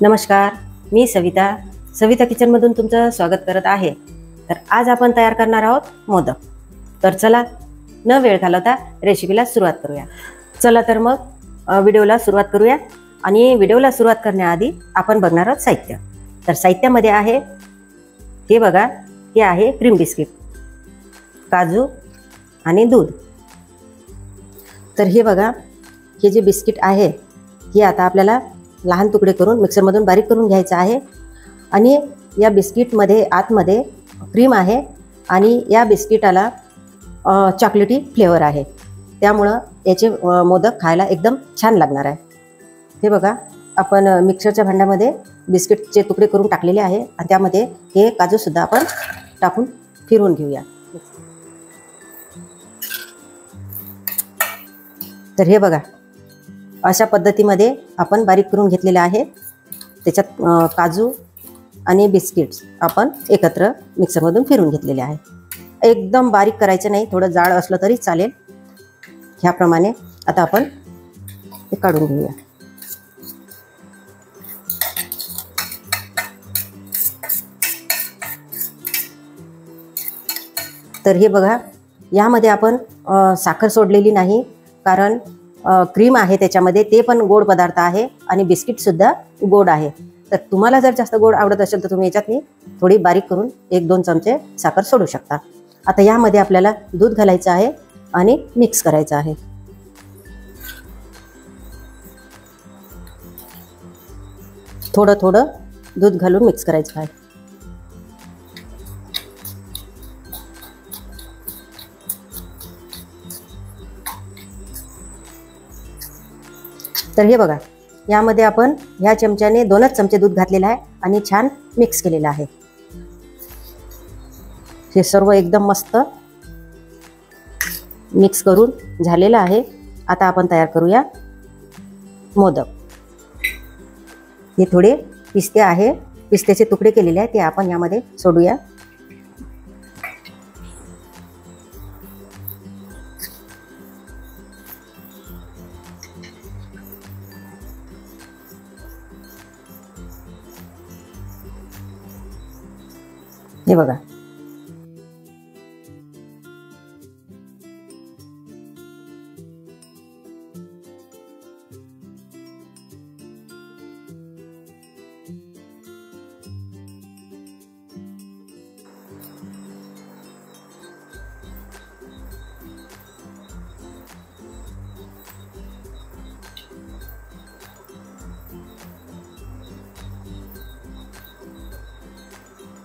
नमस्कार, मी सविता किचनमधून तुमचं स्वागत करत आहे। तर आज आपण तयार करणार आहोत मोदक। तर चला न वेळ घालवता रेसिपीला सुरुवात करूया। चला तर मग व्हिडिओला सुरुवात करूया। आणि व्हिडिओला सुरुवात करण्याआधी आपण बघणार आहोत साहित्य। तर साहित्यामध्ये आहे हे बघा, हे आहे क्रीम बिस्किट, काजू आणि दूध। तर हे बघा, हे जे बिस्किट आहे हे आता आपल्याला लहान तुकडे करून मिक्सरमधून बारीक करून घ्यायचं आहे। आणि या बिस्किटमध्ये आतमध्ये क्रीम आहे आणि या बिस्किटाला चॉकलेटी फ्लेवर आहे, त्यामुळं याचे मोदक खायला एकदम छान लागणार आहे। हे बघा, आपण मिक्सरच्या भांड्यामध्ये बिस्किटचे तुकडे करून टाकलेले आहे आणि त्यामध्ये हे काजूसुद्धा आपण टाकून फिरवून घेऊया। तर हे बघा, अशा पद्धतीमध्ये आपण बारीक करून घेतलेले आहे। त्याच्यात काजू आणि बिस्किट्स आपण एकत्र मिक्सरमधून फिरवून घेतलेले आहे। एकदम बारीक करायचं नाही, थोडं जाड असलं तरी चालेल। ह्याप्रमाणे आता आपण हे काढून घेऊया। तर हे बघा, यामध्ये आपण साखर सोडलेली नाही, कारण क्रीम आहे त्याच्यामध्ये, ते पण गोड पदार्थ आहे आणि बिस्किटसुद्धा गोड आहे। तर तुम्हाला जर जास्त गोड आवडत असेल तर तुम्ही याच्यातनी थोडी बारीक करून 1-2 चमचे साखर सोडू शकता। आता यामध्ये आपल्याला दूध घालायचं आहे आणि मिक्स करायचं आहे। थोडं थोडं दूध घालून मिक्स करायचं आहे। तर हे बघा, यामध्ये आपण ह्या चमच्याने 2च चमचे दूध घातलेलं आहे आणि छान मिक्स केलेलं आहे। हे सर्व एकदम मस्त मिक्स करून झालेलं आहे। आता आपण तयार करूया मोदक। हे थोडे पिस्ते आहे, पिस्त्याचे तुकडे केलेले आहे, ते आपण यामध्ये सोडूया। हे बघा,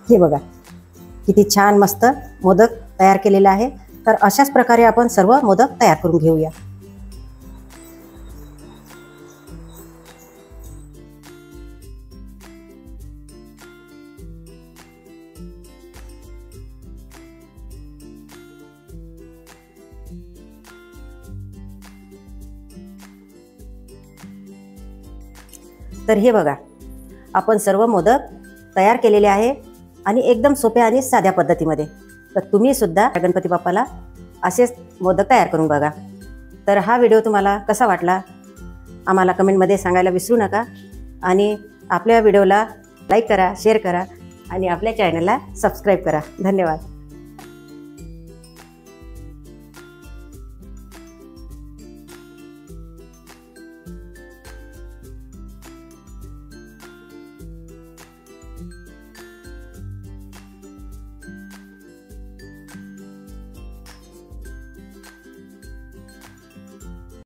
हे बघा किती छान मस्त मोदक तयार केलेला आहे। तर अशाच प्रकारे आपण सर्व मोदक तयार करून घेऊया। तर हे बघा, आपण सर्व मोदक तयार केलेले आहे आणि एकदम सोप्या आणि साध्या पद्धतीमध्ये। तर तुम्ही सुद्धा गणपती बाप्पाला असेच मोदक तयार करून बघा। तर हा व्हिडिओ तुम्हाला कसा वाटला आम्हाला कमेंटमध्ये सांगायला विसरू नका। आणि आपल्या व्हिडिओला लाईक करा, शेअर करा आणि आपल्या चॅनलला सबस्क्राईब करा। धन्यवाद।